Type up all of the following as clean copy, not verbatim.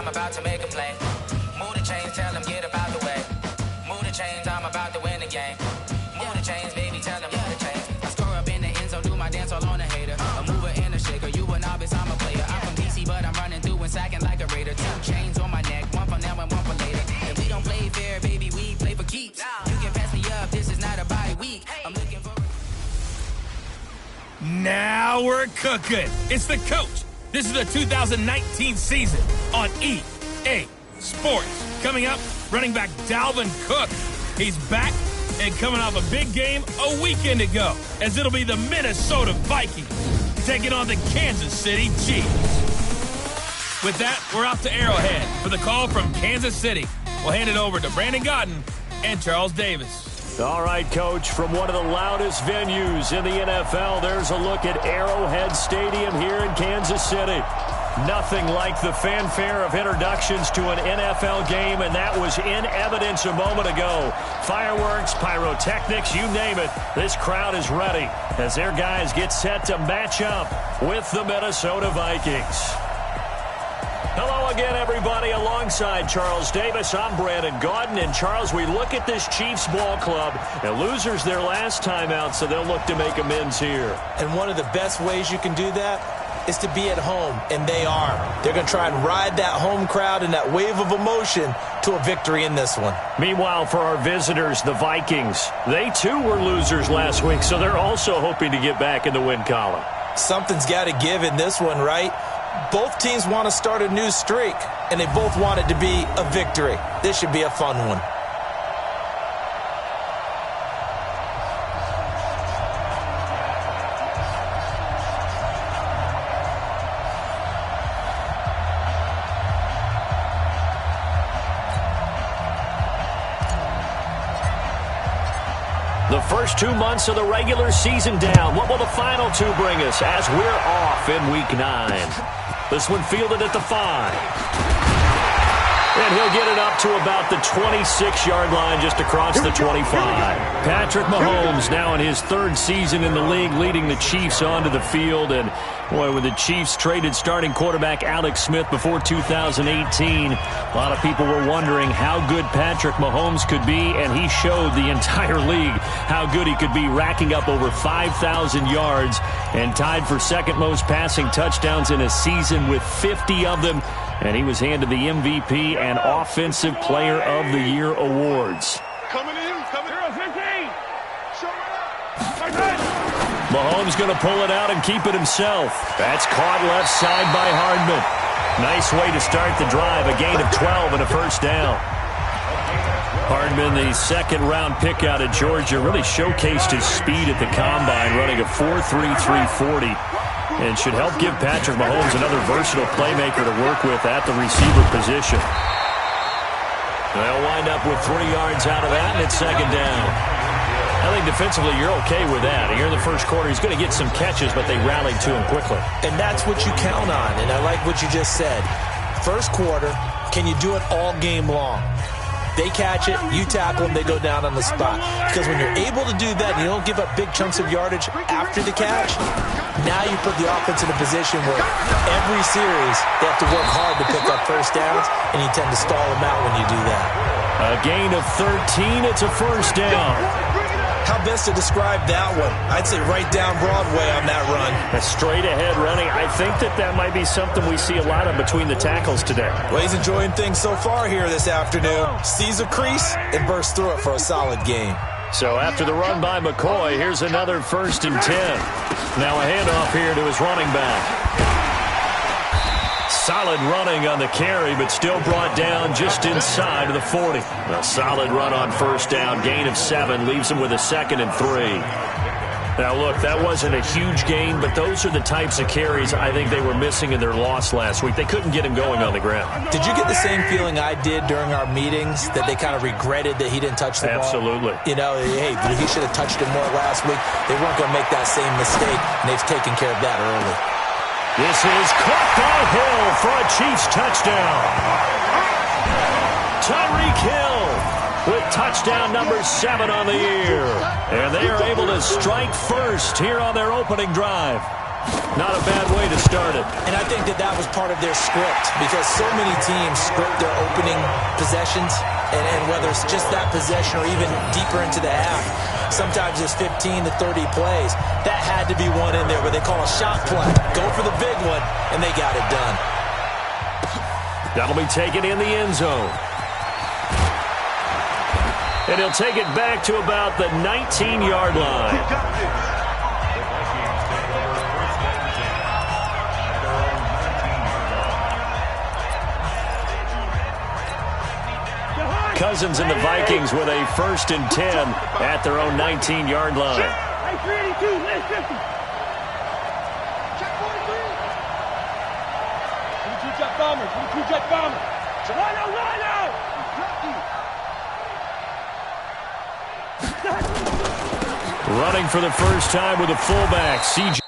about to make a play. Move the chains, tell them get up out the way. Move the chains, I'm about to win the game. Move the chains, baby, tell them move the chains. I score up in the end zone, do my dance all on a hater. A mover and a shaker, you a novice, I'm a player. I'm from DC, but I'm running through and sacking like a raider. 2 chains on my neck, one for now and one for later. And we don't play fair, baby, we play for keeps. You can pass me up, this is not a bye week. I'm looking for... Now we're cooking. It's the coach. This is the 2019 season on EA Sports. Coming up, running back Dalvin Cook. He's back and coming off a big game a weekend ago, as it'll be the Minnesota Vikings taking on the Kansas City Chiefs. With that, we're out to Arrowhead for the call from Kansas City. We'll hand it over to Brandon Gotten and Charles Davis. All right, Coach, from one of the loudest venues in the NFL, there's a look at Arrowhead Stadium here in Kansas City. Nothing like the fanfare of introductions to an NFL game, and that was in evidence a moment ago. Fireworks, pyrotechnics, you name it. This crowd is ready as their guys get set to match up with the Minnesota Vikings. Hello again, everybody. Alongside Charles Davis, I'm Brandon Gaudin. And, Charles, we look at this Chiefs ball club, and losers their last time out, so they'll look to make amends here. And one of the best ways you can do that is to be at home, and they are. They're going to try and ride that home crowd and that wave of emotion to a victory in this one. Meanwhile, for our visitors, the Vikings, they too were losers last week, so they're also hoping to get back in the win column. Something's got to give in this one, right? Both teams want to start a new streak, and they both want it to be a victory. This should be a fun one. The first 2 months of the regular season down. What will the final 2 bring us as we're off in Week 9? This one fielded at the 5. And he'll get it up to about the 26-yard line, just across the 25. Patrick Mahomes now in his 3rd season in the league, leading the Chiefs onto the field. And, boy, when the Chiefs traded starting quarterback Alex Smith before 2018, a lot of people were wondering how good Patrick Mahomes could be, and he showed the entire league how good he could be, racking up over 5,000 yards and tied for second most passing touchdowns in a season with 50 of them. And he was handed the MVP and Offensive Player of the Year awards. Coming in, 15. Mahomes going to pull it out and keep it himself. That's caught left side by Hardman. Nice way to start the drive. A gain of 12 and a first down. Hardman, the second-round pick out of Georgia, really showcased his speed at the combine, running a 4.33 40. And should help give Patrick Mahomes another versatile playmaker to work with at the receiver position. They'll wind up with 3 yards out of that, and it's second down. I think defensively you're okay with that. Here in the first quarter, he's going to get some catches, but they rallied to him quickly. And that's what you count on, and I like what you just said. First quarter, can you do it all game long? They catch it, you tackle them, they go down on the spot. Because when you're able to do that and you don't give up big chunks of yardage after the catch, now you put the offense in a position where every series they have to work hard to pick up first downs, and you tend to stall them out when you do that. A gain of 13, it's a first down. How best to describe that one? I'd say right down Broadway on that run. A straight-ahead running. I think that might be something we see a lot of between the tackles today. Well, he's enjoying things so far here this afternoon. Sees a crease and bursts through it for a solid gain. So after the run by McCoy, here's another 1st and 10. Now a handoff here to his running back. Solid running on the carry, but still brought down just inside of the 40. A solid run on first down, gain of 7, leaves him with a 2nd and 3. Now, look, that wasn't a huge gain, but those are the types of carries I think they were missing in their loss last week. They couldn't get him going on the ground. Did you get the same feeling I did during our meetings, that they kind of regretted that he didn't touch the ball? Absolutely. You know, hey, he should have touched it more last week. They weren't going to make that same mistake, and they've taken care of that early. This is caught by Hill for a Chiefs touchdown. Tyreek Hill with touchdown number 7 on the year. And they are able to strike first here on their opening drive. Not a bad way to start it. And I think that was part of their script, because so many teams script their opening possessions, and whether it's just that possession or even deeper into the half, sometimes it's 15 to 30 plays. That had to be one in there where they call a shot play. Go for the big one, and they got it done. That'll be taken in the end zone. And he'll take it back to about the 19-yard line. Cousins and the Vikings with a 1st and 10 at their own 19-yard line. Hey, 382, last 50. Check 43. 22 jet bombers, 22 jet bombers. Running for the first time with a fullback, CJ.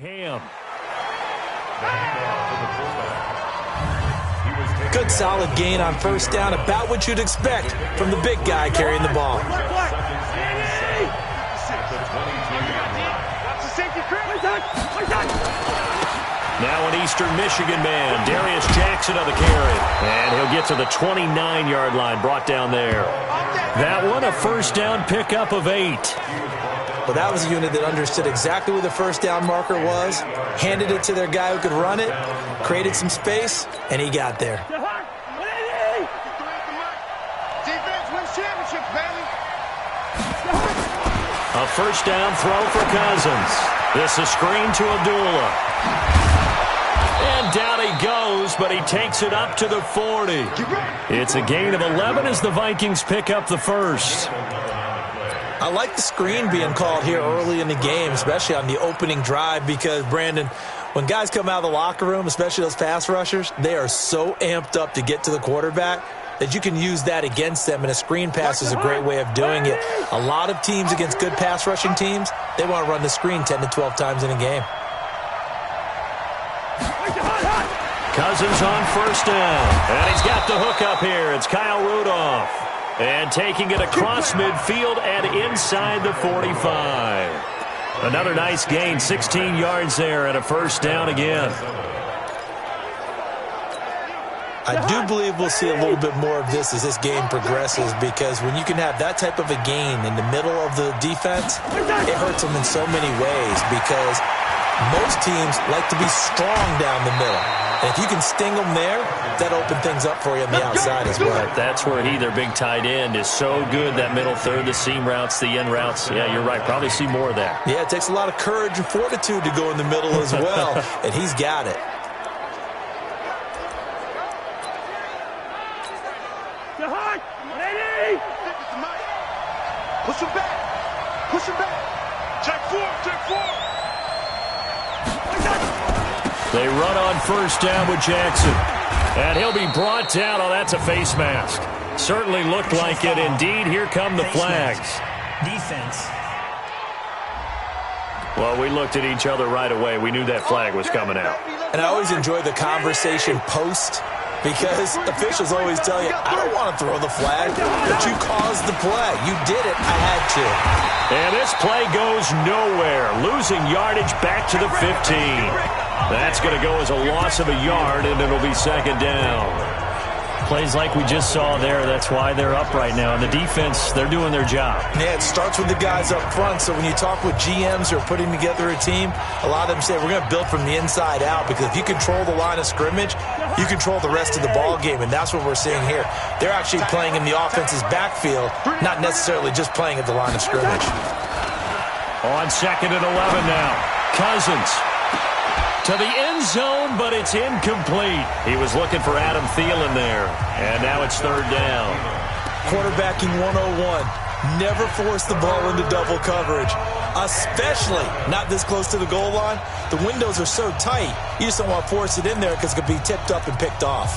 Ham. Good solid gain on 1st down, about what you'd expect from the big guy carrying the ball. Now an Eastern Michigan man, Darius Jackson on the carry. And he'll get to the 29-yard line, brought down there. That one, a 1st down pickup of 8. Well, that was a unit that understood exactly where the 1st down marker was, handed it to their guy who could run it, created some space, and he got there. Defense wins championships, baby. A 1st down throw for Cousins. This is screen to Abdullah. And down he goes, but he takes it up to the 40. It's a gain of 11 as the Vikings pick up the 1st. I like the screen being called here early in the game, especially on the opening drive, because, Brandon, when guys come out of the locker room, especially those pass rushers, they are so amped up to get to the quarterback that you can use that against them, and a screen pass is a great way of doing it. A lot of teams against good pass rushing teams, they want to run the screen 10 to 12 times in a game. Cousins on 1st down, and he's got the hook up here. It's Kyle Rudolph. And taking it across midfield and inside the 45. Another nice gain, 16 yards there, and a 1st down again. I do believe we'll see a little bit more of this as this game progresses, because when you can have that type of a gain in the middle of the defense, it hurts them in so many ways, because most teams like to be strong down the middle. And if you can sting them there, that opens things up for you on the outside as well. That's where their big tight end, is so good, that middle third, the seam routes, the end routes. Yeah, you're right. Probably see more of that. Yeah, it takes a lot of courage and fortitude to go in the middle as well, and he's got it. Push him back. Push him back. Check 4. Check 4. They run on 1st down with Jackson. And he'll be brought down. Oh, that's a face mask. Certainly looked like it. Indeed, here come the flags. Defense. Well, we looked at each other right away. We knew that flag was coming out. And I always enjoy the conversation post, because officials always tell you, I don't want to throw the flag, but you caused the play. You did it. I had to. And this play goes nowhere. Losing yardage back to the 15. That's going to go as a loss of a yard, and it'll be 2nd down. Plays like we just saw there. That's why they're up right now. And the defense, they're doing their job. Yeah, it starts with the guys up front. So when you talk with GMs who are putting together a team, a lot of them say we're going to build from the inside out, because if you control the line of scrimmage, you control the rest of the ball game, and that's what we're seeing here. They're actually playing in the offense's backfield, not necessarily just playing at the line of scrimmage. On 2nd and 11 now. Cousins. To the end zone, but it's incomplete. He was looking for Adam Thielen there. And now it's third down. Quarterbacking 101. Never force the ball into double coverage, especially not this close to the goal line. The windows are so tight, you just don't want to force it in there because it could be tipped up and picked off.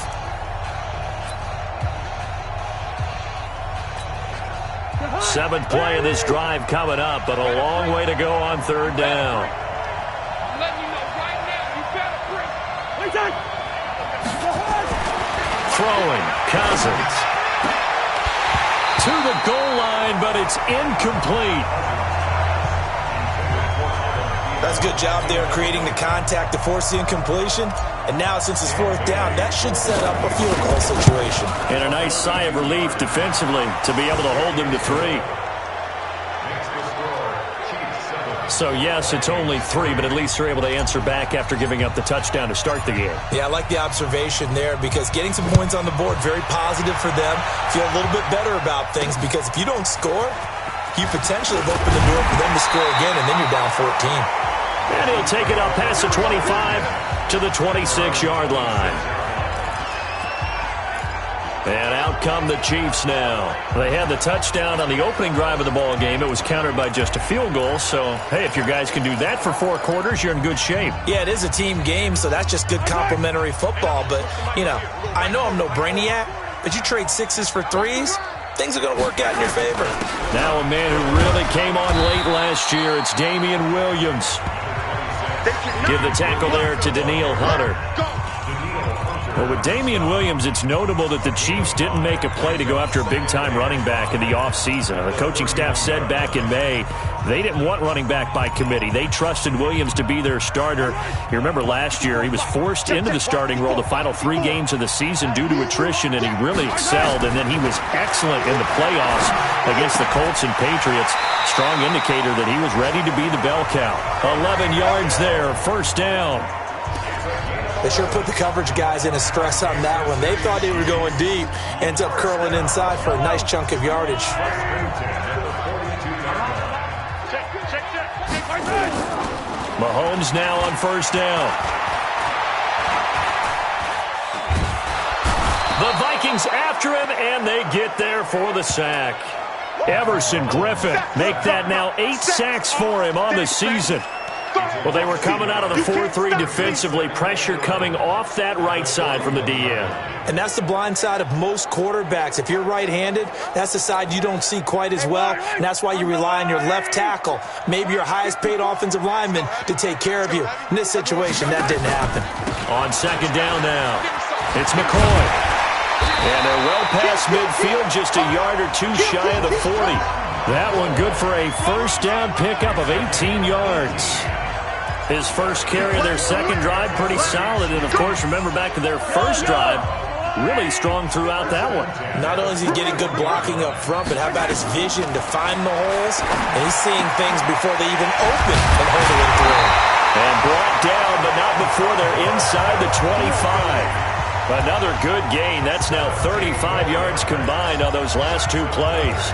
Seventh play of this drive coming up, but a long way to go on third down. Throwing, Cousins. To the goal line, but it's incomplete. That's a good job there creating the contact to force the incompletion. And now since it's fourth down, that should set up a field goal situation. And a nice sigh of relief defensively to be able to hold them to 3. So, yes, it's only 3, but at least they're able to answer back after giving up the touchdown to start the game. Yeah, I like the observation there because getting some points on the board, very positive for them. Feel a little bit better about things because if you don't score, you potentially have opened the door for them to score again, and then you're down 14. And he'll take it up past the 25 to the 26-yard line. And out come the Chiefs now. They had the touchdown on the opening drive of the ball game. It was countered by just a field goal. So, hey, if your guys can do that for 4 quarters, you're in good shape. Yeah, it is a team game, so that's just good complimentary football. But, you know, I know I'm no brainiac, but you trade 6s for 3s, things are going to work out in your favor. Now a man who really came on late last year, it's Damian Williams. Give the tackle there to Daniil Hunter. Well, with Damian Williams, it's notable that the Chiefs didn't make a play to go after a big-time running back in the offseason. The coaching staff said back in May they didn't want running back by committee. They trusted Williams to be their starter. You remember last year he was forced into the starting role the final 3 games of the season due to attrition, and he really excelled. And then he was excellent in the playoffs against the Colts and Patriots. Strong indicator that he was ready to be the bell cow. 11 yards there, first down. They sure put the coverage guys in a stress on that one. They thought they were going deep. Ends up curling inside for a nice chunk of yardage. Mahomes now on first down. The Vikings after him, and they get there for the sack. Everson Griffin make that now 8 sacks for him on the season. Well, they were coming out of the 4-3 defensively. Pressure coming off that right side from the DN. And that's the blind side of most quarterbacks. If you're right-handed, that's the side you don't see quite as well. And that's why you rely on your left tackle, maybe your highest-paid offensive lineman, to take care of you. In this situation, that didn't happen. On second down now, it's McCoy. And they're well past midfield, just a yard or 2 shy of the 40. That one good for a first down pickup of 18 yards. His first carry of their second drive, pretty solid. And, of course, remember back to their first drive, really strong throughout that one. Not only is he getting good blocking up front, but how about his vision to find the holes? And he's seeing things before they even open and hurdling through. And brought down, but not before they're inside the 25. Another good gain. That's now 35 yards combined on those last 2 plays.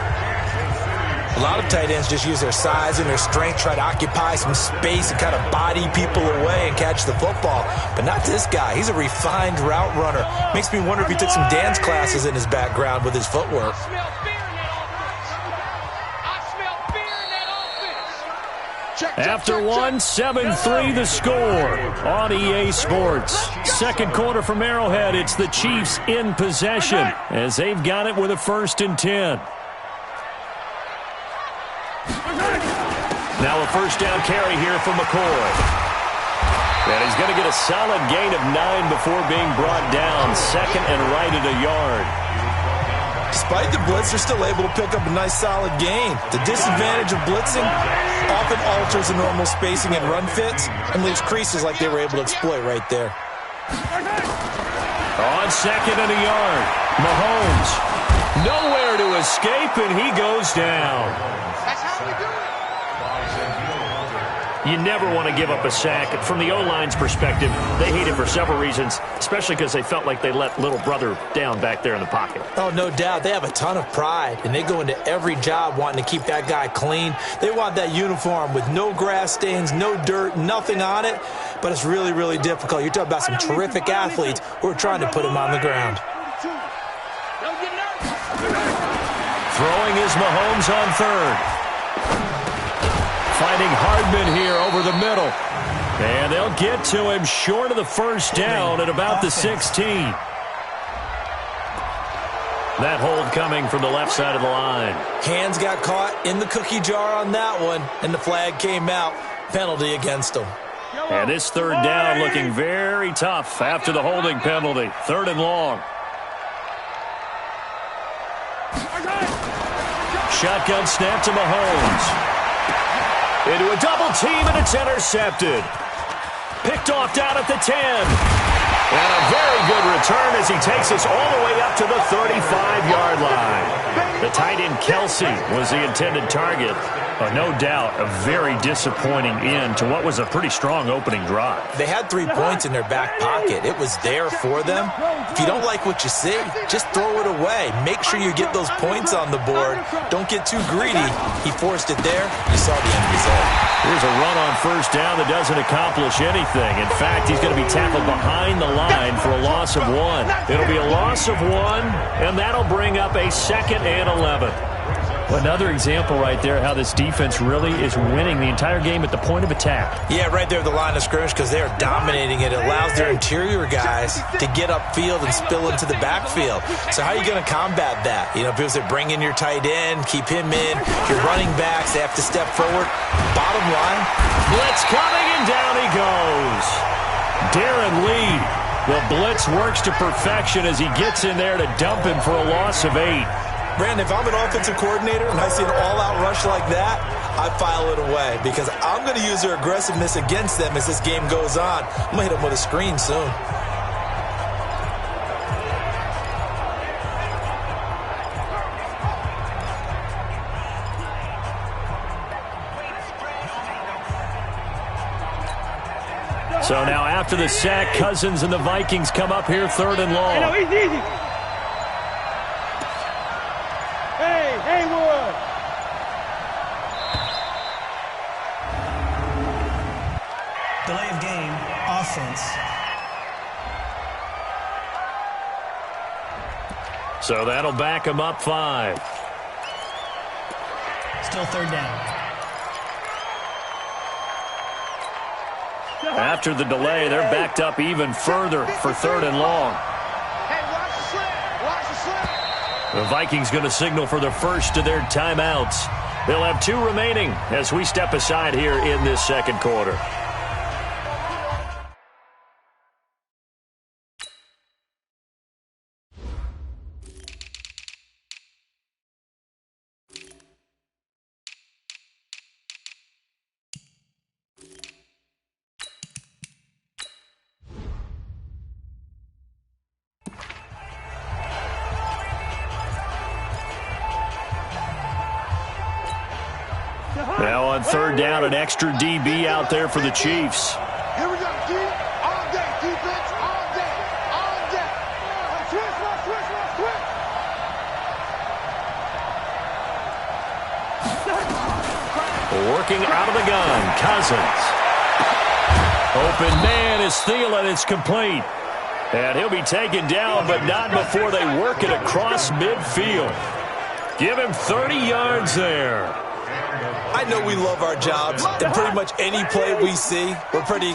A lot of tight ends just use their size and their strength, try to occupy some space and kind of body people away and catch the football. But not this guy. He's a refined route runner. Makes me wonder if he took some dance classes in his background with his footwork. After one, 7-3 the score on EA Sports. Second quarter from Arrowhead. It's the Chiefs in possession as they've got it with a 1st and 10. Now a first down carry here from McCoy. And he's going to get a solid gain of 9 before being brought down. Second and right at a yard. Despite the blitz, they're still able to pick up a nice solid gain. The disadvantage of blitzing often alters the normal spacing and run fits and leaves creases like they were able to exploit right there. On second and a yard, Mahomes nowhere to escape, and he goes down. That's how we do it. You never want to give up a sack. From the O-line's perspective, they hate it for several reasons, especially because they felt like they let little brother down back there in the pocket. Oh, no doubt. They have a ton of pride, and they go into every job wanting to keep that guy clean. They want that uniform with no grass stains, no dirt, nothing on it, but it's really, really difficult. You're talking about some terrific athletes who are trying to put him on the ground. Throwing is Mahomes on third. Finding Hardman here over the middle. And they'll get to him short of the first down at about the 16. That hold coming from the left side of the line. Hands got caught in the cookie jar on that one, and the flag came out. Penalty against them. And this third down looking very tough after the holding penalty. 3rd and long. Shotgun snap to Mahomes. Into a double team, and it's intercepted. Picked off down at the 10. And a very good return as he takes us all the way up to the 35-yard line. The tight end Kelsey was the intended target. No doubt a very disappointing end to what was a pretty strong opening drive. They had 3 points in their back pocket. It was there for them. If you don't like what you see, just throw it away. Make sure you get those points on the board. Don't get too greedy. He forced it there. You saw the end result. Here's a run on first down that doesn't accomplish anything. In fact, he's going to be tackled behind the line for a loss of 1. It'll be a loss of 1, and that'll bring up a 2nd and 11. Another example right there how this defense really is winning the entire game at the point of attack. Yeah, right there at the line of scrimmage because they are dominating it. It allows their interior guys to get upfield and spill into the backfield. So how are you going to combat that? You know, because they bring in your tight end, keep him in. Your running backs, they have to step forward. Bottom line, blitz coming, and down he goes. Darren Lee. The blitz works to perfection as he gets in there to dump him for a loss of 8. Brandon, if I'm an offensive coordinator and I see an all-out rush like that, I file it away because I'm going to use their aggressiveness against them as this game goes on. I'm going to hit them with a screen soon. So now after the sack, Cousins and the Vikings come up here 3rd and long. Easy. Haywood. Delay of game, offense. So that'll back him up 5. Still 3rd down. After the delay, they're backed up even further for 3rd and long. The Vikings going to signal for the first of their timeouts. They'll have 2 remaining as we step aside here in this 2nd quarter. Now on 3rd down, an extra DB out there for the Chiefs. Here we go, D. All day, defense, all day, all day. Switch. Working out of the gun, Cousins. Open man is Thielen. It's complete. And he'll be taken down, but not before they work it across midfield. Give him 30 yards there. I know we love our jobs, and pretty much any play we see, we're pretty,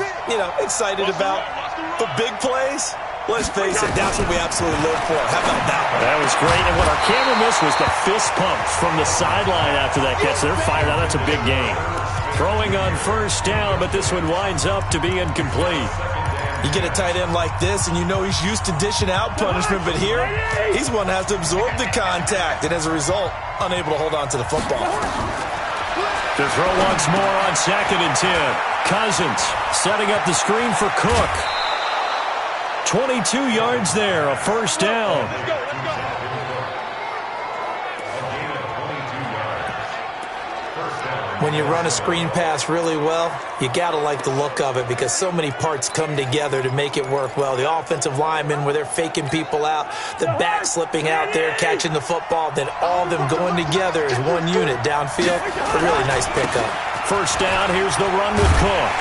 excited about. But big plays, let's face it, that's what we absolutely live for. How about that one? That was great, and what our camera missed was the fist pump from the sideline after that catch. They're fired out. That's a big game. Throwing on first down, but this one winds up to be incomplete. You get a tight end like this, and you know he's used to dishing out punishment, but here, he's one that has to absorb the contact, and as a result, unable to hold on to the football. To throw once more on 2nd and 10. Cousins setting up the screen for Cook. 22 yards there, a first down. When you run a screen pass really well, you got to like the look of it because so many parts come together to make it work well. The offensive linemen, where they're faking people out, the back slipping out there, catching the football, then all of them going together as one unit downfield. A really nice pickup. First down, here's the run with Cook.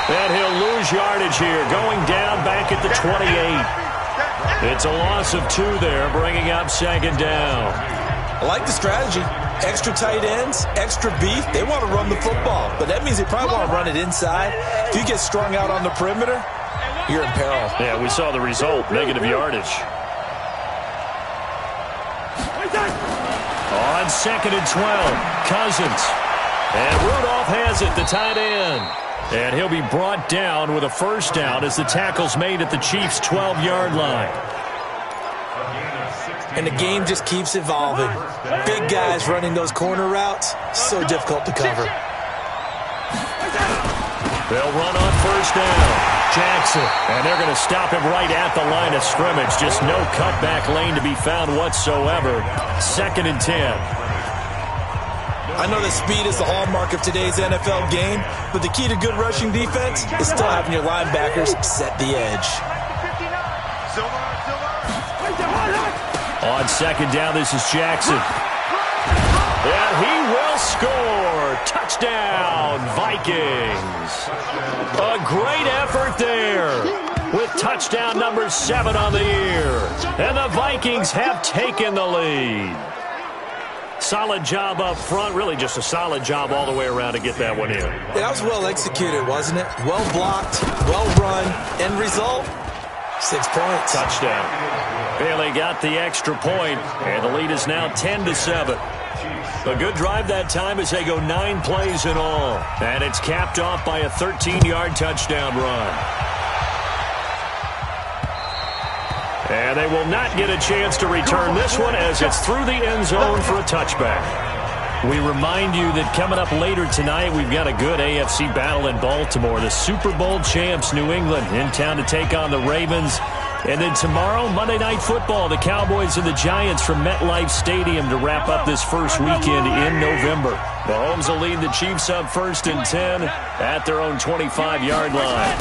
And he'll lose yardage here, going down back at the 28. It's a loss of 2 there, bringing up second down. I like the strategy. Extra tight ends, extra beef. They want to run the football, but that means they probably want to run it inside. If you get strung out on the perimeter, you're in peril. Yeah, we saw the result, negative yardage. On 2nd and 12, Cousins. And Rudolph has it, the tight end. And he'll be brought down with a first down as the tackle's made at the Chiefs' 12-yard line. And the game just keeps evolving. Big guys running those corner routes, so difficult to cover. They'll run on first down. Jackson, and they're going to stop him right at the line of scrimmage. Just no cutback lane to be found whatsoever. 2nd and 10. I know that speed is the hallmark of today's NFL game, but the key to good rushing defense is still having your linebackers set the edge. On 2nd down, this is Jackson. And he will score. Touchdown, Vikings. A great effort there with touchdown number 7 on the year. And the Vikings have taken the lead. Solid job up front. Really just a solid job all the way around to get that one in. Yeah, that was well executed, wasn't it? Well blocked, well run. End result, 6 points. Touchdown. Bailey got the extra point, and the lead is now 10-7. A good drive that time as they go 9 plays in all. And it's capped off by a 13-yard touchdown run. And they will not get a chance to return this one as it's through the end zone for a touchback. We remind you that coming up later tonight, we've got a good AFC battle in Baltimore. The Super Bowl champs, New England, in town to take on the Ravens. And then tomorrow, Monday Night Football, the Cowboys and the Giants from MetLife Stadium to wrap up this first weekend in November. Mahomes will lead the Chiefs up 1st and 10 at their own 25-yard line.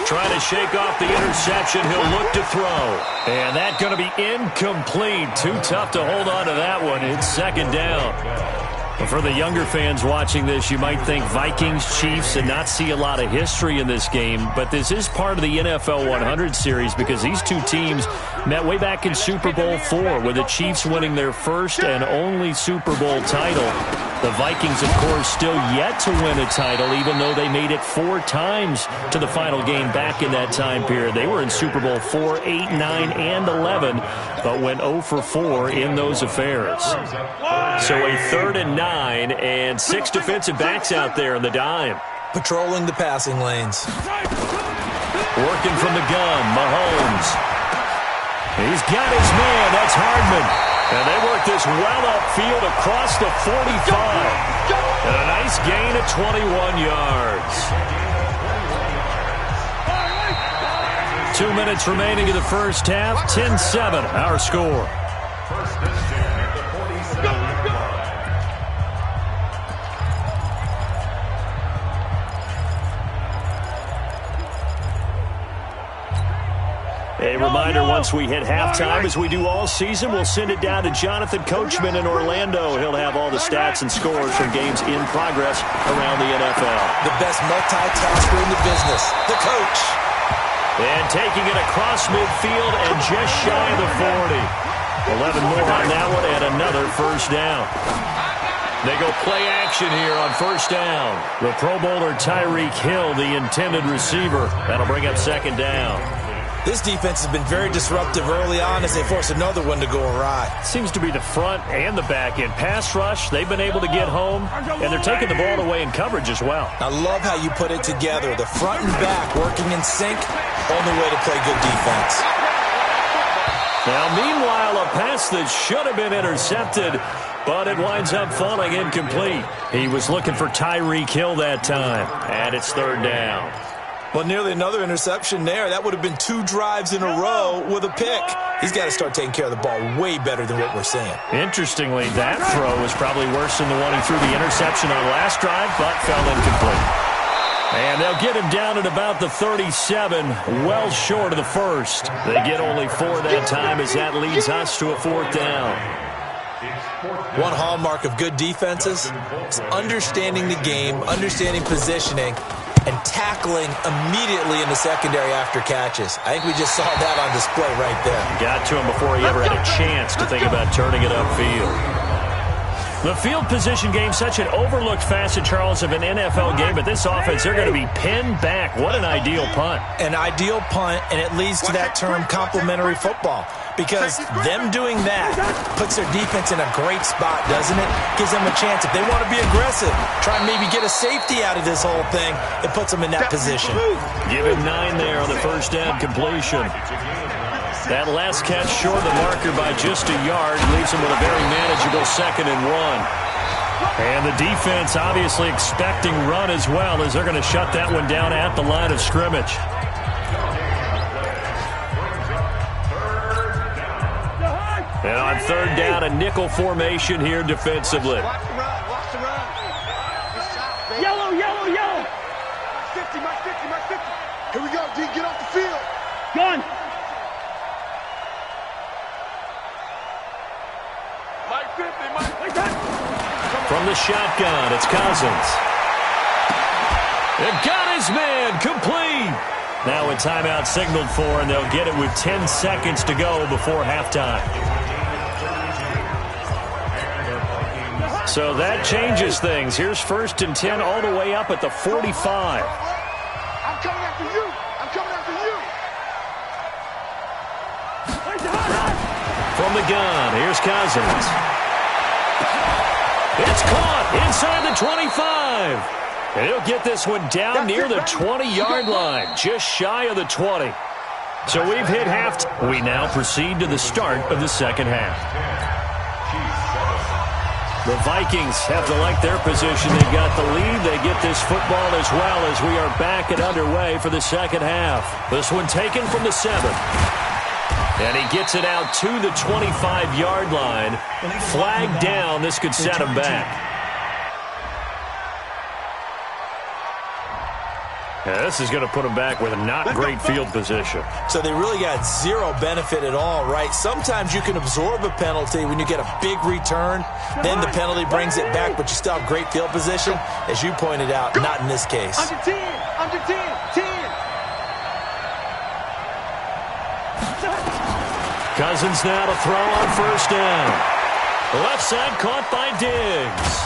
Trying to shake off the interception, he'll look to throw. And that's going to be incomplete. Too tough to hold on to that one. It's 2nd down. For the younger fans watching this, you might think Vikings, Chiefs, and not see a lot of history in this game. But this is part of the NFL 100 series because these two teams met way back in Super Bowl IV with the Chiefs winning their first and only Super Bowl title. The Vikings, of course, still yet to win a title, even though they made it 4 times to the final game back in that time period. They were in Super Bowl 4, 8, 9, and 11, but went 0 for 4 in those affairs. So a 3rd and 9, and 6 defensive backs out there in the dime. Patrolling the passing lanes. Working from the gun, Mahomes. He's got his man, that's Hardman. And they work this well upfield across the 45. And a nice gain of 21 yards. 2 minutes remaining in the first half. 10-7, our score. A reminder, once we hit halftime, as we do all season, we'll send it down to Jonathan Coachman in Orlando. He'll have all the stats and scores from games in progress around the NFL. The best multitasker in the business, the coach. And taking it across midfield and just shy of the 40. 11 more on that one and another first down. They go play action here on first down. The Pro Bowler Tyreek Hill, the intended receiver. That'll bring up 2nd down. This defense has been very disruptive early on as they force another one to go awry. Seems to be the front and the back end. Pass rush, they've been able to get home, and they're taking the ball away in coverage as well. I love how you put it together. The front and back working in sync, only way to play good defense. Now, meanwhile, a pass that should have been intercepted, but it winds up falling incomplete. He was looking for Tyreek Hill that time, and it's 3rd down. Well, nearly another interception there. That would have been 2 drives in a row with a pick. He's got to start taking care of the ball way better than what we're seeing. Interestingly, that throw was probably worse than the one he threw the interception on last drive, but fell incomplete. And they'll get him down at about the 37, well short of the first. They get only 4 that time as that leads us to a 4th down. One hallmark of good defenses is understanding the game, understanding positioning, and tackling immediately in the secondary after catches. I think we just saw that on display right there. Got to him before he ever had a chance to think about turning it upfield. The field position game, such an overlooked facet, Charles, of an NFL game, but this offense, they're going to be pinned back. What an ideal punt. An ideal punt, and it leads to that term complementary football, because them doing that puts their defense in a great spot, doesn't it? Gives them a chance. If they want to be aggressive, try and maybe get a safety out of this whole thing, it puts them in that position. Give him 9 there on the first down completion. That last catch short of the marker by just a yard leaves him with a very manageable 2nd and 1. And the defense obviously expecting run as well, as they're going to shut that one down at the line of scrimmage. And on 3rd down, a nickel formation here defensively. Watch the run. Watch the run. Good shot, baby. Yellow, yellow, yellow. Mark 50, Mark 50, Mark 50. Here we go, D. Get off the field. Gun. Mike 50, Mike 50. From the shotgun, it's Cousins. It got his man, complete. Now a timeout signaled for, and they'll get it with 10 seconds to go before halftime. So that changes things. Here's 1st and 10 all the way up at the 45. I'm coming after you. I'm coming after you. From the gun, here's Cousins. It's caught inside the 25. And he'll get this one down near the 20-yard line, just shy of the 20. So we've hit halftime. We now proceed to the start of the second half. The Vikings have to like their position. They've got the lead. They get this football as well as we are back and underway for the second half. This one taken from the 7. And he gets it out to the 25-yard line. Flag down. This could set him back. Yeah, this is going to put him back with a not great field position. So they really got zero benefit at all, right? Sometimes you can absorb a penalty when you get a big return. Then the penalty brings it back, but you still have great field position. As you pointed out, not in this case. Under 10, under 10, 10. Cousins now to throw on 1st down. Left side caught by Diggs.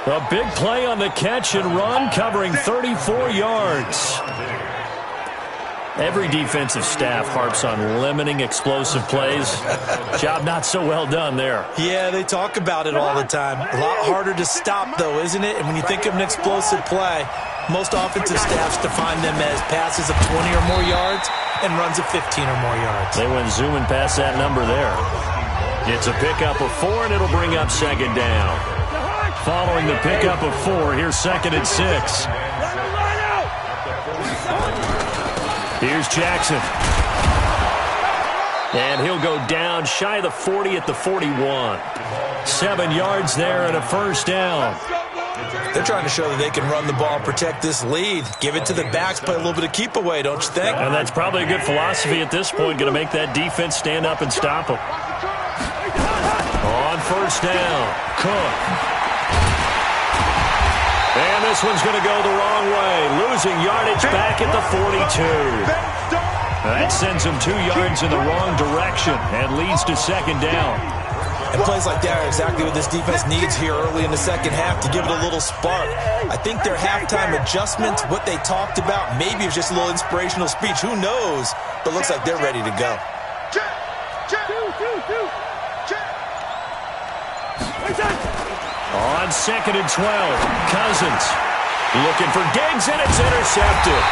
A big play on the catch and run, covering 34 yards. Every defensive staff harps on limiting explosive plays. Job not so well done there. Yeah, they talk about it all the time. A lot harder to stop, though, isn't it? And when you think of an explosive play, most offensive staffs define them as passes of 20 or more yards and runs of 15 or more yards. They went zooming past that number there. It's a pickup of 4, and it'll bring up 2nd down. Following the pickup of 4, here's 2nd and 6. Here's Jackson. And he'll go down shy of the 40 at the 41. 7 yards there and a 1st down. They're trying to show that they can run the ball and protect this lead. Give it to the backs, play a little bit of keep away, don't you think? And that's probably a good philosophy at this point, going to make that defense stand up and stop them. On 1st down, Cook. And this one's going to go the wrong way. Losing yardage back at the 42. That sends him 2 yards in the wrong direction and leads to 2nd down. And plays like that are exactly what this defense needs here early in the second half to give it a little spark. I think their halftime adjustments, what they talked about, maybe it was just a little inspirational speech. Who knows? But looks like they're ready to go. On 2nd and 12, Cousins looking for Diggs, and it's intercepted.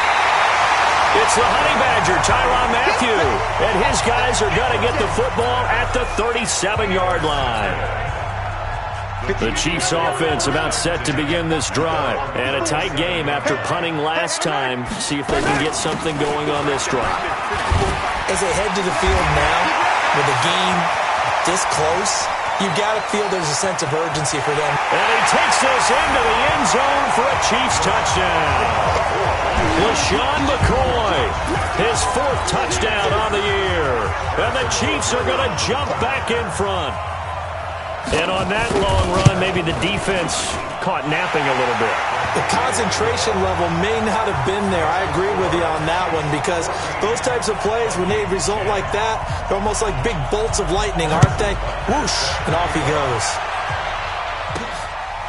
It's the Honey Badger, Tyrann Mathieu, and his guys are going to get the football at the 37-yard line. The Chiefs offense about set to begin this drive. And a tight game after punting last time. See if they can get something going on this drive. As they head to the field now, with the game this close, you've got to feel there's a sense of urgency for them. And he takes this into the end zone for a Chiefs touchdown. LaShawn McCoy, his 4th touchdown on the year. And the Chiefs are going to jump back in front. And on that long run, maybe the defense caught napping a little bit. The concentration level may not have been there. I agree with you on that one, because those types of plays, when they result like that, they're almost like big bolts of lightning, aren't they? Whoosh, and off he goes.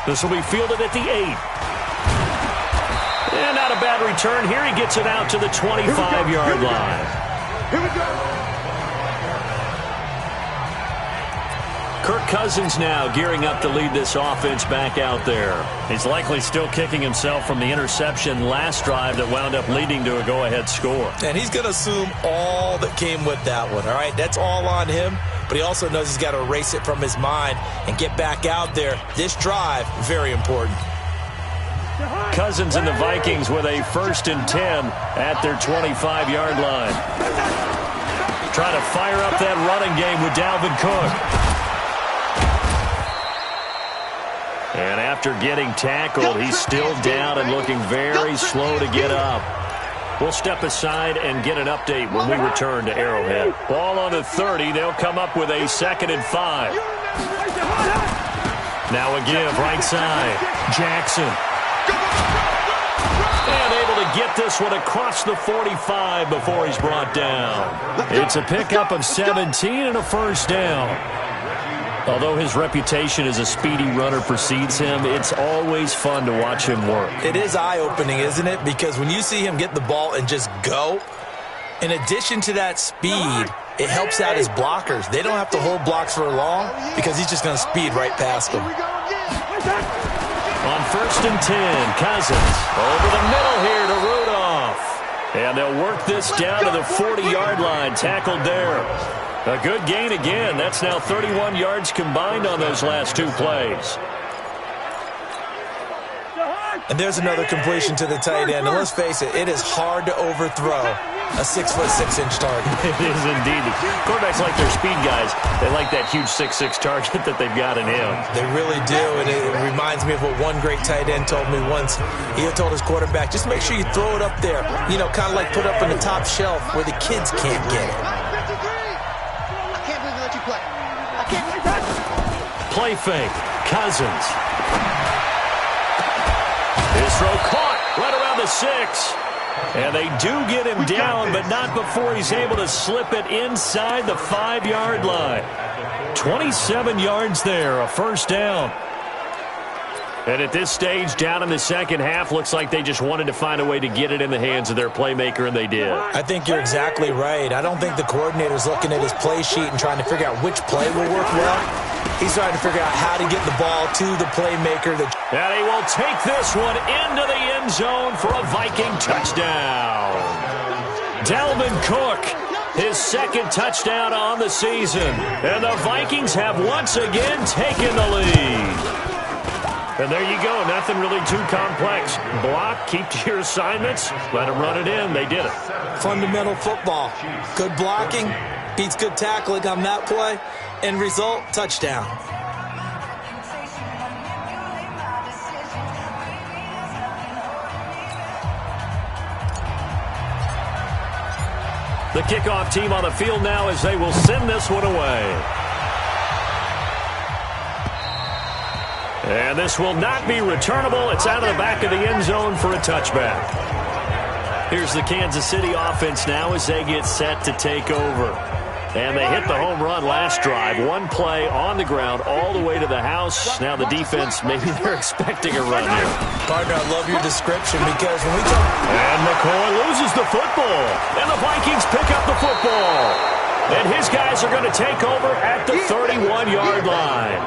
This will be fielded at the 8. And not a bad return. Here he gets it out to the 25-yard line. Here we go. Kirk Cousins now gearing up to lead this offense back out there. He's likely still kicking himself from the interception last drive that wound up leading to a go-ahead score. And he's going to assume all that came with that one, all right? That's all on him, but he also knows he's got to erase it from his mind and get back out there. This drive, very important. Cousins and the Vikings with a 1st and 10 at their 25-yard line. Trying to fire up that running game with Dalvin Cook. And after getting tackled, he's still down and looking very slow to get up. We'll step aside and get an update when we return to Arrowhead. Ball on the 30. They'll come up with a 2nd and 5. Now a give right side. Jackson. And able to get this one across the 45 before he's brought down. It's a pickup of 17 and a 1st down. Although his reputation as a speedy runner precedes him, it's always fun to watch him work. It is eye-opening, isn't it? Because when you see him get the ball and just go, in addition to that speed, it helps out his blockers. They don't have to hold blocks for long because he's just going to speed right past them. On 1st and 10, Cousins over the middle here to Rudolph. And they'll work this down to the 40-yard line, tackled there. A good gain again. That's now 31 yards combined on those last 2 plays. And there's another completion to the tight end. And let's face it, it is hard to overthrow a 6'6" target. It is indeed. Quarterbacks like their speed guys. They like that huge 6'6" target that they've got in him. They really do, and it reminds me of what one great tight end told me once. He told his quarterback, just make sure you throw it up there, you know, kind of like put up on the top shelf where the kids can't get it. Play fake. Cousins. His throw caught right around the 6. And they do get him down, but not before he's able to slip it inside the 5-yard line. 27 yards there, a 1st down. And at this stage, down in the second half, looks like they just wanted to find a way to get it in the hands of their playmaker, and they did. I think you're exactly right. I don't think the coordinator's looking at his play sheet and trying to figure out which play will work well. He's trying to figure out how to get the ball to the playmaker. And he will take this one into the end zone for a Viking touchdown. Dalvin Cook, his 2nd touchdown on the season. And the Vikings have once again taken the lead. And there you go. Nothing really too complex. Block, keep to your assignments, let them run it in. They did it. Fundamental football. Good blocking beats good tackling on that play. End result, touchdown. The kickoff team on the field now as they will send this one away. And this will not be returnable. It's out of the back of the end zone for a touchback. Here's the Kansas City offense now as they get set to take over. And they hit the home run last drive. One play on the ground all the way to the house. Now the defense, maybe they're expecting a run here. Partner, I love your description because when we talk... And McCoy loses the football. And the Vikings pick up the football. And his guys are going to take over at the 31-yard line.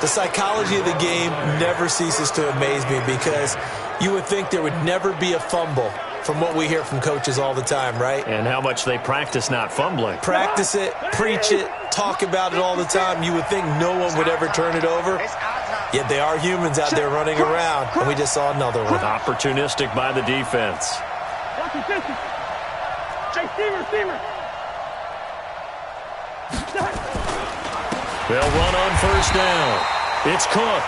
The psychology of the game never ceases to amaze me because you would think there would never be a fumble from what we hear from coaches all the time, right? And how much they practice not fumbling. Practice it, preach it, talk about it all the time. You would think no one would ever turn it over. Yet they are humans out there running around, and we just saw another one. Opportunistic by the defense. They'll run on first down. It's Cook.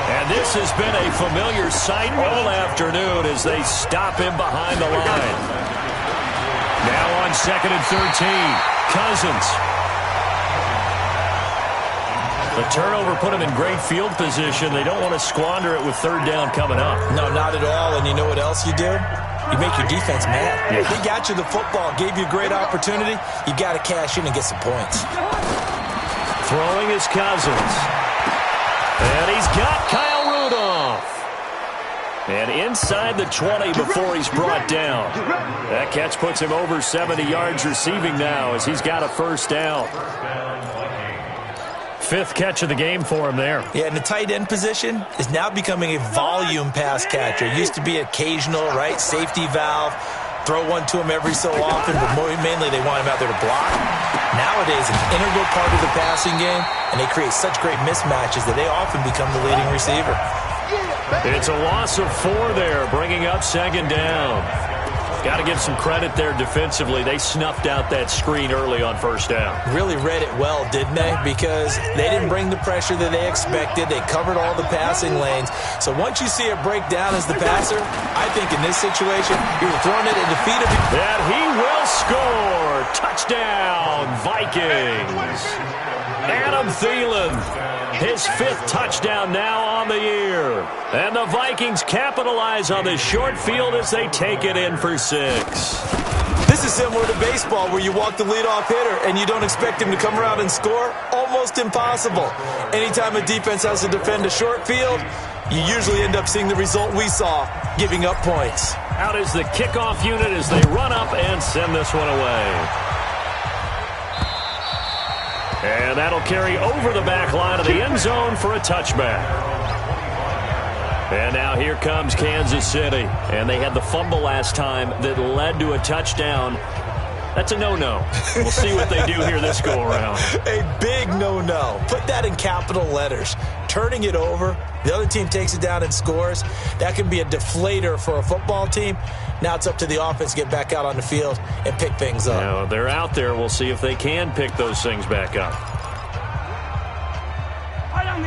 And this has been a familiar sight all afternoon as they stop him behind the line. Now on 2nd and 13, Cousins. The turnover put him in great field position. They don't want to squander it with 3rd down coming up. No, not at all. And you know what else you do? You make your defense mad. Yeah. They got you the football, gave you a great opportunity. You got to cash in and get some points. Throwing is Cousins. And he's got Kyle Rudolph. And inside the 20 before he's brought down. That catch puts him over 70 yards receiving now as he's got a 1st down. 5th catch of the game for him there. Yeah, and the tight end position is now becoming a volume pass catcher. It used to be occasional, right? Safety valve. Throw one to him every so often, but mainly they want him out there to block. Nowadays, an integral part of the passing game, and they create such great mismatches that they often become the leading receiver. It's a loss of 4 there, bringing up 2nd down. Got to give some credit there defensively. They snuffed out that screen early on 1st down. Really read it well, didn't they? Because they didn't bring the pressure that they expected. They covered all the passing lanes. So once you see it break down as the passer, I think in this situation, you're throwing it in defeat of... And he will score. Touchdown, Vikings. Adam Thielen, his 5th touchdown now on the year. And the Vikings capitalize on this short field as they take it in for 6. This is similar to baseball where you walk the leadoff hitter and you don't expect him to come around and score. Almost impossible. Anytime a defense has to defend a short field, you usually end up seeing the result we saw, giving up points. Out is the kickoff unit as they run up and send this one away. And that'll carry over the back line of the end zone for a touchback. And now here comes Kansas City. And they had the fumble last time that led to a touchdown. That's a no-no. We'll see what they do here this go-around. A big no-no. Put that in capital letters. Turning it over, the other team takes it down and scores. That can be a deflator for a football team. Now it's up to the offense to get back out on the field and pick things up. Now, they're out there. We'll see if they can pick those things back up.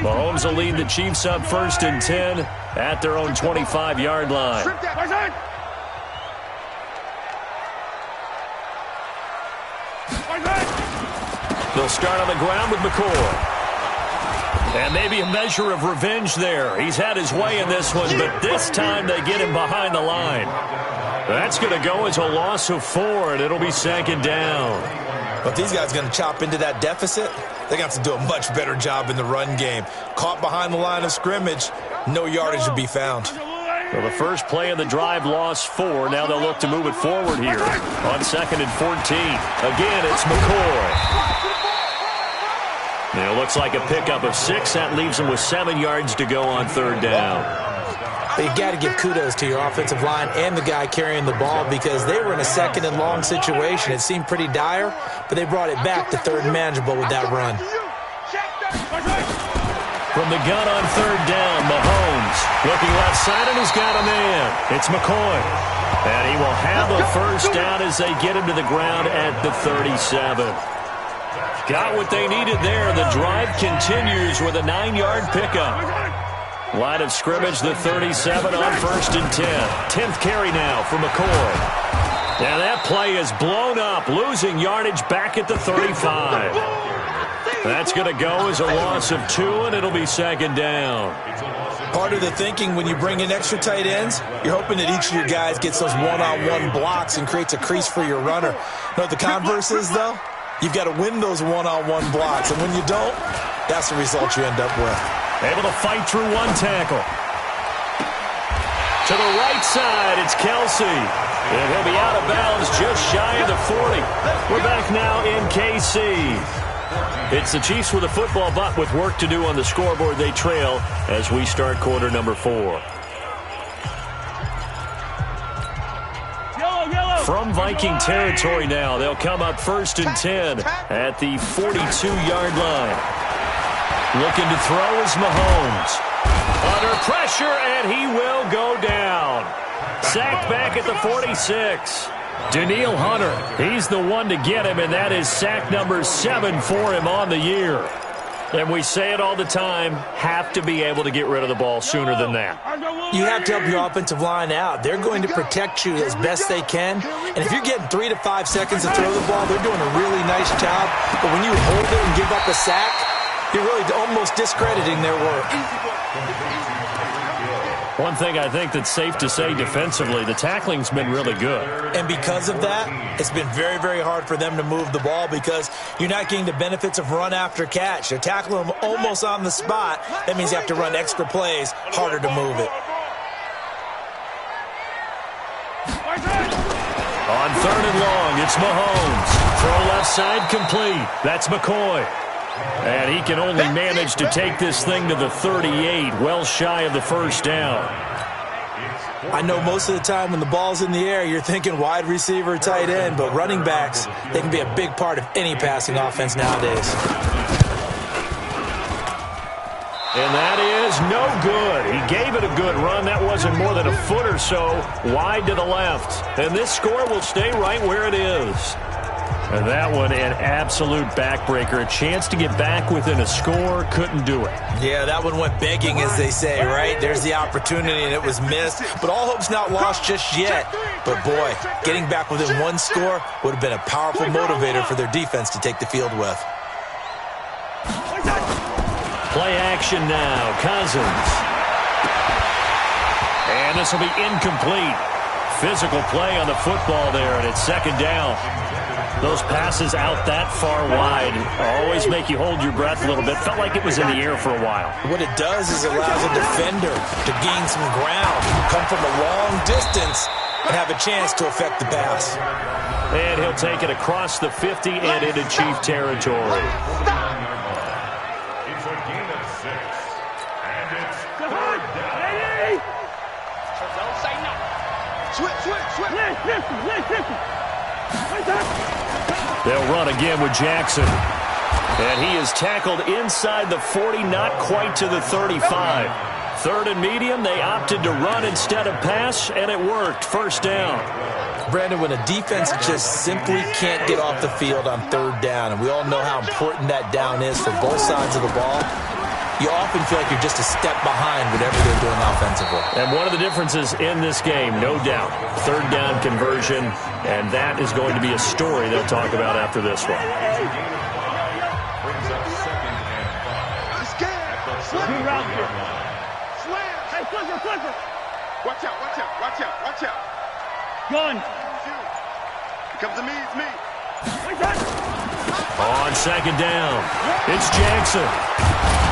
Mahomes will lead the Chiefs up 1st and 10 at their own 25-yard line. They'll start on the ground with McCoy. And maybe a measure of revenge there. He's had his way in this one, but this time they get him behind the line. That's going to go as a loss of 4, and it'll be 2nd down. But these guys are going to chop into that deficit. They're going to have to do a much better job in the run game. Caught behind the line of scrimmage, no yardage to be found. Well, the first play of the drive lost 4. Now they'll look to move it forward here on 2nd and 14. Again, it's McCoy. Now, it looks like a pickup of 6. That leaves them with 7 yards to go on 3rd down. But you got to give kudos to your offensive line and the guy carrying the ball because they were in a 2nd and long situation. It seemed pretty dire, but they brought it back to 3rd and manageable with that run. From the gun on 3rd down, Mahomes looking left side, and he's got a man. It's McCoy. And he will have a 1st down as they get him to the ground at the 37. Got what they needed there. The drive continues with a 9-yard pickup. Line of scrimmage, the 37 on 1st and 10. 10th carry now for McCoy. Now that play is blown up, losing yardage back at the 35. That's going to go as a loss of 2, and it'll be 2nd down. Part of the thinking when you bring in extra tight ends, you're hoping that each of your guys gets those one-on-one blocks and creates a crease for your runner. You know what the converse is, though? You've got to win those one-on-one blocks, and when you don't, that's the result you end up with. Able to fight through one tackle. To the right side, it's Kelsey. And he'll be out of bounds just shy of the 40. We're back now in KC. It's the Chiefs with a football, but with work to do on the scoreboard, they trail as we start quarter number 4. From Viking territory now, they'll come up 1st and 10 at the 42-yard line. Looking to throw is Mahomes. Under pressure, and he will go down. Sacked back at the 46. Danielle Hunter, he's the one to get him, and that is sack number 7 for him on the year. And we say it all the time, have to be able to get rid of the ball sooner than that. You have to help your offensive line out. They're going to protect you as best they can. And if you're getting 3 to 5 seconds to throw the ball, they're doing a really nice job. But when you hold it and give up a sack, you're really almost discrediting their work. One thing I think that's safe to say defensively, the tackling's been really good. And because of that, it's been very, very hard for them to move the ball because you're not getting the benefits of run after catch. They're tackling them almost on the spot. That means you have to run extra plays, harder to move it. On 3rd and long, it's Mahomes. Throw left side complete. That's McCoy. And he can only manage to take this thing to the 38, well shy of the 1st down. I know most of the time when the ball's in the air, you're thinking wide receiver, tight end, but running backs, they can be a big part of any passing offense nowadays. And that is no good. He gave it a good run. That wasn't more than a foot or so wide to the left. And this score will stay right where it is. And that one, an absolute backbreaker. A chance to get back within a score, couldn't do it. Yeah, that one went begging, as they say, right? There's the opportunity, and it was missed. But all hope's not lost just yet. But, boy, getting back within one score would have been a powerful motivator for their defense to take the field with. Play action now. Cousins. And this will be incomplete. Physical play on the football there, and it's 2nd down. Those passes out that far wide always make you hold your breath a little bit. Felt like it was in the air for a while. What it does is it allows a defender to gain some ground, come from a long distance, and have a chance to affect the pass. And he'll take it across the 50 and into Chief territory. It's a gain of 6, and it's 3rd down. They'll run again with Jackson. And he is tackled inside the 40, not quite to the 35. 3rd and medium, they opted to run instead of pass, and it worked. 1st down. Brandon, when a defense just simply can't get off the field on 3rd down, and we all know how important that down is for both sides of the ball, you often feel like you're just a step behind whatever they're doing offensively. And one of the differences in this game, no doubt, 3rd down conversion, and that is going to be a story they'll talk about after this one. Brings up 2nd and 5. He's scared. Slam. Hey, flipper. Watch out, watch out, watch out, watch out. Gun. Here comes to me, it's me. On 2nd down, it's Jackson.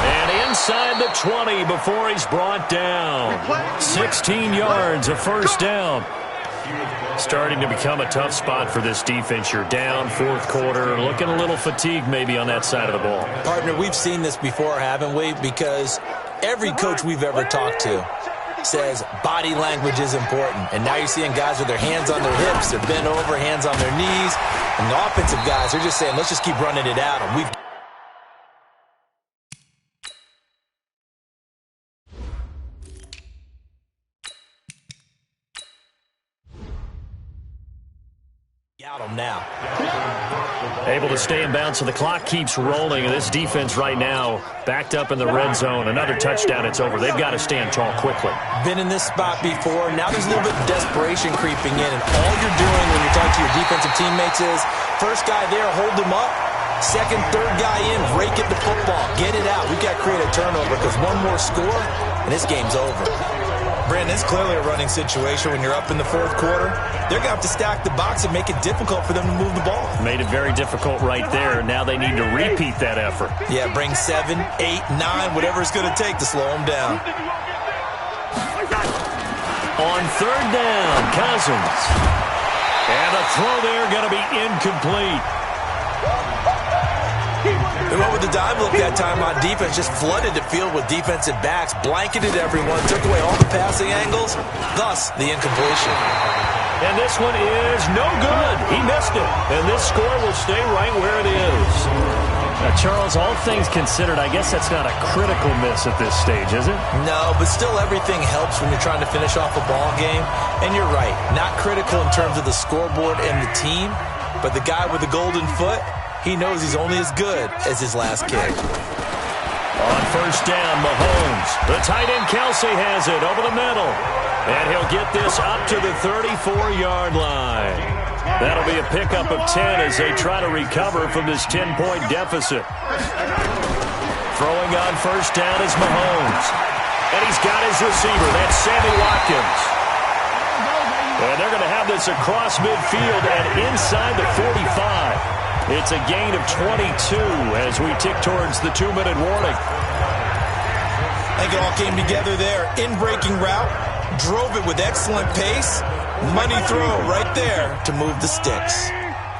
And inside the 20 before he's brought down. 16 yards, a 1st down. Starting to become a tough spot for this defense. You're down 4th quarter, looking a little fatigued maybe on that side of the ball. Partner, we've seen this before, haven't we? Because every coach we've ever talked to says body language is important. And now you're seeing guys with their hands on their hips, they're bent over, hands on their knees. And the offensive guys are just saying, let's just keep running it out. And we've got them now. Able to stay in bounds, so the clock keeps rolling. And this defense right now backed up in the red zone. Another touchdown, it's over. They've got to stand tall quickly. Been in this spot before. Now there's a little bit of desperation creeping in. And all you're doing when you're talking to your defensive teammates is, first guy there, hold him up. Second, third guy in, rake at the football. Get it out. We've got to create a turnover because one more score, and this game's over. Brandon, it's clearly a running situation when you're up in the 4th quarter. They're going to have to stack the box and make it difficult for them to move the ball. Made it very difficult right there. Now they need to repeat that effort. Yeah, bring 7, 8, 9, whatever it's going to take to slow them down. On 3rd down, Cousins. And a throw there going to be incomplete. They went with the dive look that time on defense, just flooded the field with defensive backs, blanketed everyone, took away all the passing angles, thus the incompletion. And this one is no good. He missed it. And this score will stay right where it is. Now, Charles, all things considered, I guess that's not a critical miss at this stage, is it? No, but still everything helps when you're trying to finish off a ball game. And you're right, not critical in terms of the scoreboard and the team, but the guy with the golden foot, he knows he's only as good as his last kick. On first down, Mahomes. The tight end Kelsey has it over the middle. And he'll get this up to the 34-yard line. That'll be a pickup of 10 as they try to recover from this 10-point deficit. Throwing on first down is Mahomes. And he's got his receiver. That's Sammy Watkins. And they're going to have this across midfield and inside the 45. It's a gain of 22 as we tick towards the 2-minute warning. I think it all came together there. In-breaking route, drove it with excellent pace. Money throw right there to move the sticks.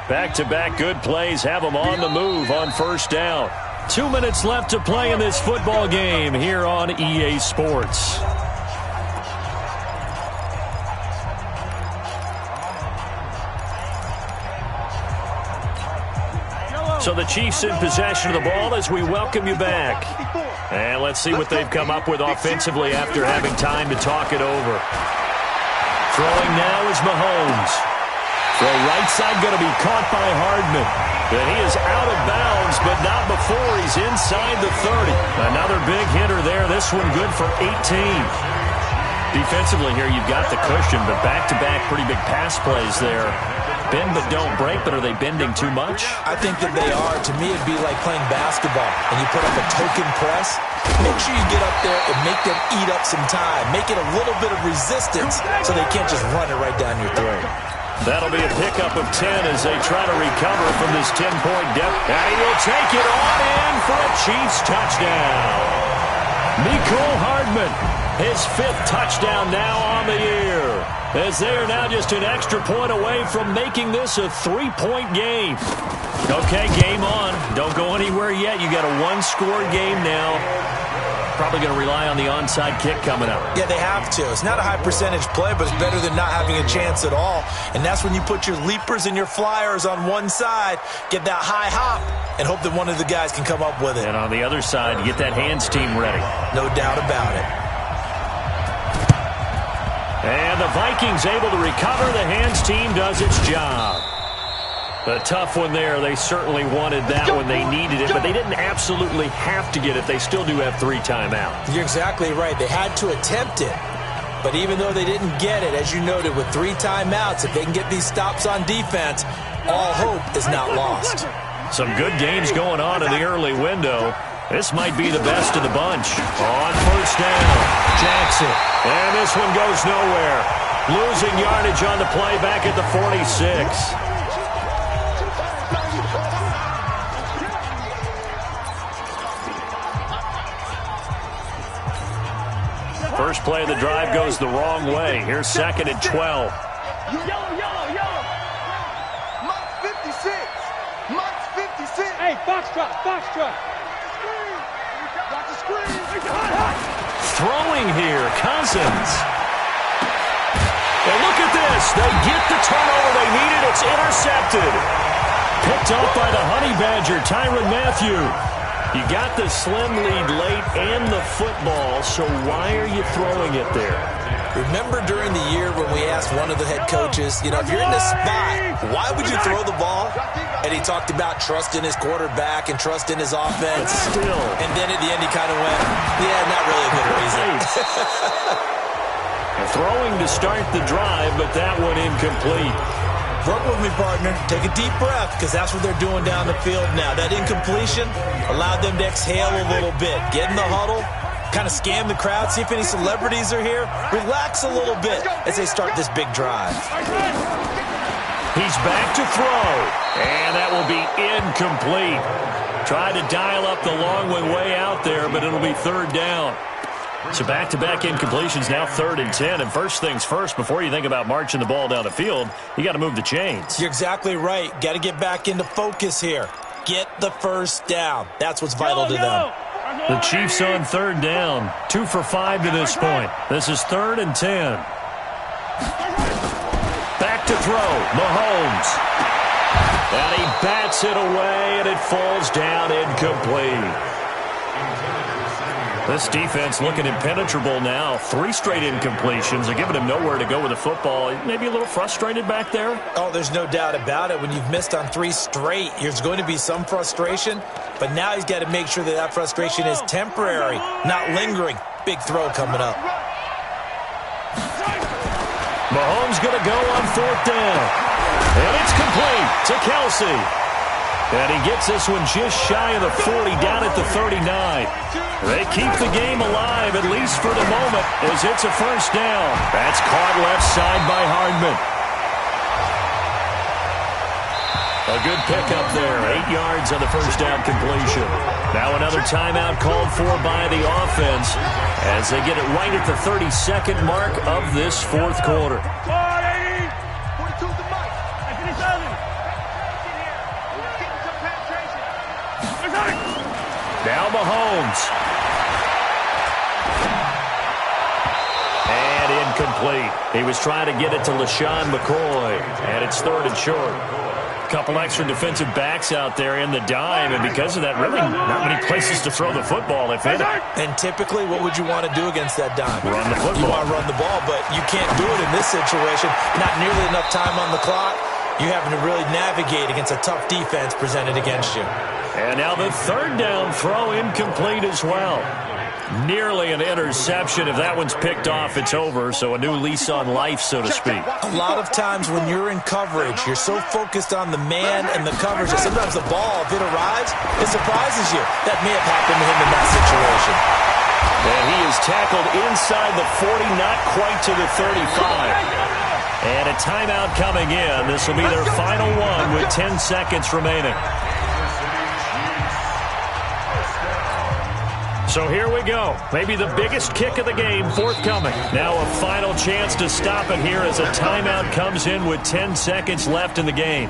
Back-to-back good plays have them on the move on first down. 2 minutes left to play in this football game here on EA Sports. So the Chiefs in possession of the ball as we welcome you back. And let's see what they've come up with offensively after having time to talk it over. Throwing now is Mahomes. Throw right side going to be caught by Hardman. And he is out of bounds, but not before he's inside the 30. Another big hitter there. This one good for 18. Defensively here, you've got the cushion, but back-to-back pretty big pass plays there. Bend but don't break, but are they bending too much? I think that they are. To me, it'd be like playing basketball, and you put up a token press. Make sure you get up there and make them eat up some time. Make it a little bit of resistance so they can't just run it right down your throat. That'll be a pickup of 10 as they try to recover from this 10-point deficit. And he will take it on in for a Chiefs touchdown. Mecole Hardman, his 5th touchdown now on the year, as they are now just an extra point away from making this a 3-point game. Okay, game on. Don't go anywhere yet. You got a 1-score game now. Probably going to rely on the onside kick coming up. Yeah, they have to. It's not a high percentage play, but it's better than not having a chance at all. And that's when you put your leapers and your flyers on one side, get that high hop, and hope that one of the guys can come up with it. And on the other side, get that hands team ready. No doubt about it. And the Vikings able to recover. The hands team does its job. A tough one there. They certainly wanted that when they needed it, but they didn't absolutely have to get it. They still do have 3 timeouts. You're exactly right. They had to attempt it. But even though they didn't get it, as you noted, with 3 timeouts, if they can get these stops on defense, all hope is not lost. Some good games going on in the early window. This might be the best of the bunch. On first down, Jackson. And this one goes nowhere. Losing yardage on the play back at the 46. First play of the drive goes the wrong way. Here's 2nd and 12. Yellow, yellow, yellow. Mark 56. Mark 56. Hey, foxtrot, foxtrot. Got the screen. Throwing here, Cousins. And look at this. They get the turnover they needed. It's intercepted. Picked up by the Honey Badger, Tyrann Mathieu. You got the slim lead late and the football, so why are you throwing it there? Remember during the year when we asked one of the head coaches, if you're in this spot, why would you throw the ball? And he talked about trust in his quarterback and trust in his offense. But still. And then at the end he kind of went, yeah, not really a good reason. Throwing to start the drive, but that one incomplete. Work with me, partner. Take a deep breath, because that's what they're doing down the field now. That incompletion allowed them to exhale a little bit. Get in the huddle, kind of scan the crowd, see if any celebrities are here. Relax a little bit as they start this big drive. He's back to throw, and that will be incomplete. Tried to dial up the long one way out there, but it'll be 3rd down. So back-to-back incompletions, now 3rd and 10. And first things first, before you think about marching the ball down the field, you got to move the chains. You're exactly right. Got to get back into focus here. Get the first down. That's what's vital to them. The Chiefs on 3rd down. 2 for 5 to this point. This is 3rd and 10. to throw, Mahomes. And he bats it away, and it falls down incomplete. This defense looking impenetrable now. 3 straight incompletions. They're giving him nowhere to go with the football. Maybe a little frustrated back there? Oh, there's no doubt about it. When you've missed on 3 straight, there's going to be some frustration. But now he's got to make sure that that frustration is temporary, not lingering. Big throw coming up. Mahomes going to go on 4th down. And it's complete to Kelsey. And he gets this one just shy of the 40, down at the 39. They keep the game alive, at least for the moment, as it's a 1st down. That's caught left side by Hardman. A good pickup there, 8 yards on the 1st down completion. Now another timeout called for by the offense as they get it right at the 32nd mark of this 4th quarter. Now Mahomes. And incomplete. He was trying to get it to LaShawn McCoy. And it's 3rd and short. A couple extra defensive backs out there in the dime. And because of that, really not many places to throw the football, if any. And typically, what would you want to do against that dime? Run the football. You want to run the ball, but you can't do it in this situation. Not nearly enough time on the clock. You're having to really navigate against a tough defense presented against you. And now the 3rd down throw incomplete as well. Nearly an interception. If that one's picked off, it's over. So a new lease on life, so to speak. A lot of times when you're in coverage, you're so focused on the man and the coverage that sometimes the ball, if it arrives, it surprises you. That may have happened to him in that situation. And he is tackled inside the 40, not quite to the 35. And a timeout coming in. This will be their final one with 10 seconds remaining. So here we go. Maybe the biggest kick of the game forthcoming. Now a final chance to stop it here as a timeout comes in with 10 seconds left in the game.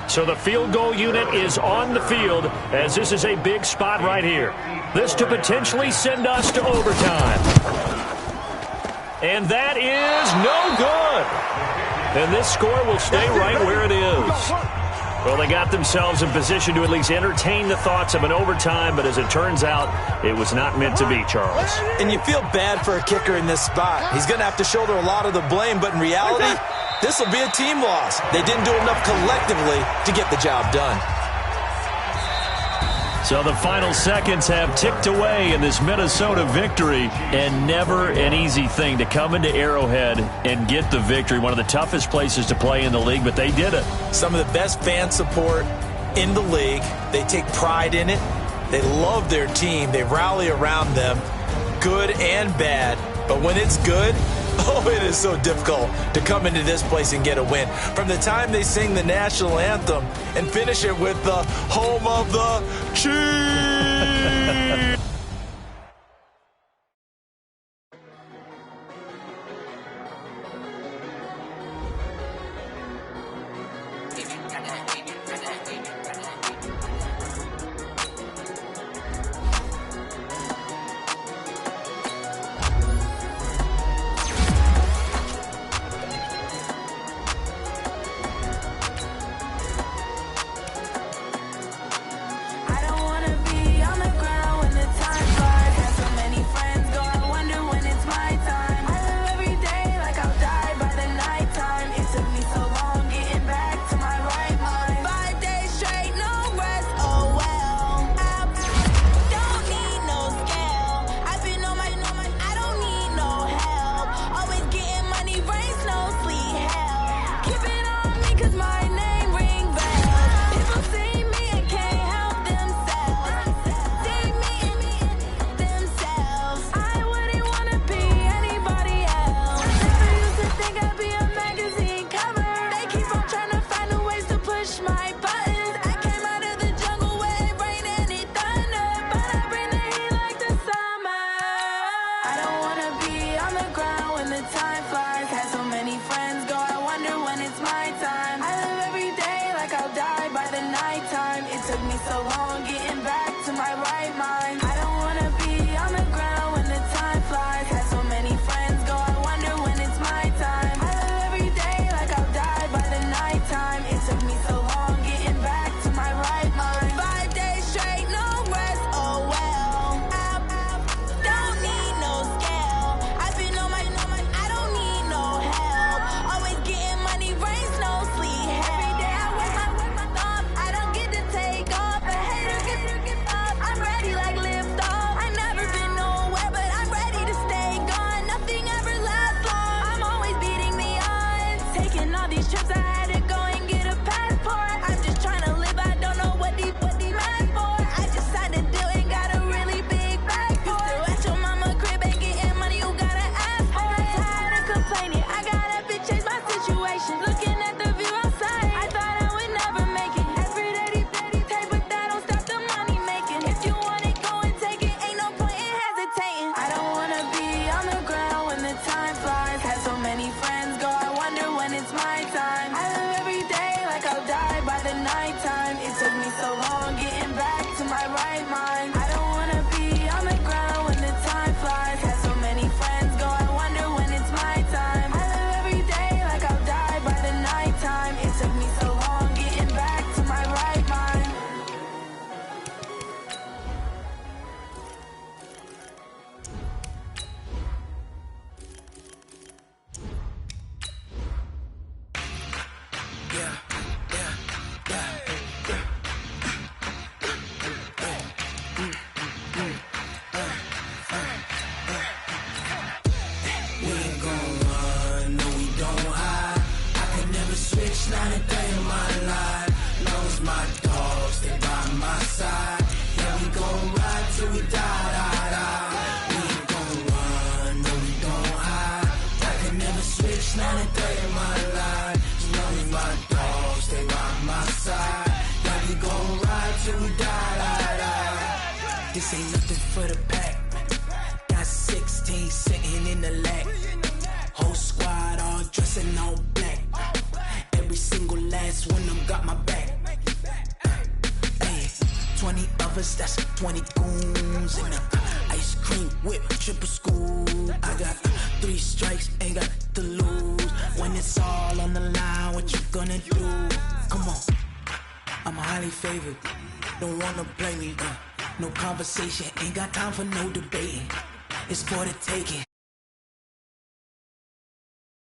So the field goal unit is on the field as this is a big spot right here. This to potentially send us to overtime. And that is no good. And this score will stay right where it is. Well, they got themselves in position to at least entertain the thoughts of an overtime, but as it turns out, it was not meant to be, Charles. And you feel bad for a kicker in this spot. He's going to have to shoulder a lot of the blame, but in reality, this will be a team loss. They didn't do enough collectively to get the job done. So the final seconds have ticked away in this Minnesota victory, and never an easy thing to come into Arrowhead and get the victory. One of the toughest places to play in the league, but they did it. Some of the best fan support in the league. They take pride in it. They love their team. They rally around them, good and bad. But when it's good, oh, it is so difficult to come into this place and get a win. From the time they sing the national anthem and finish it with the home of the Chiefs. Had so many friends go, I wonder when it's my time. I live every day This ain't nothing for the pack. Got 16 sitting in the lap. Whole squad all dressing all black. Every single last one of them got my back. Hey, 20 of us, that's 20 goons. And ice cream whip, triple scoop. I got 3 strikes, ain't got to lose. When it's all on the line, what you gonna do? Come on, I'm highly favored. Don't wanna play me, no conversation. Ain't got time for no debating. It's for the taking.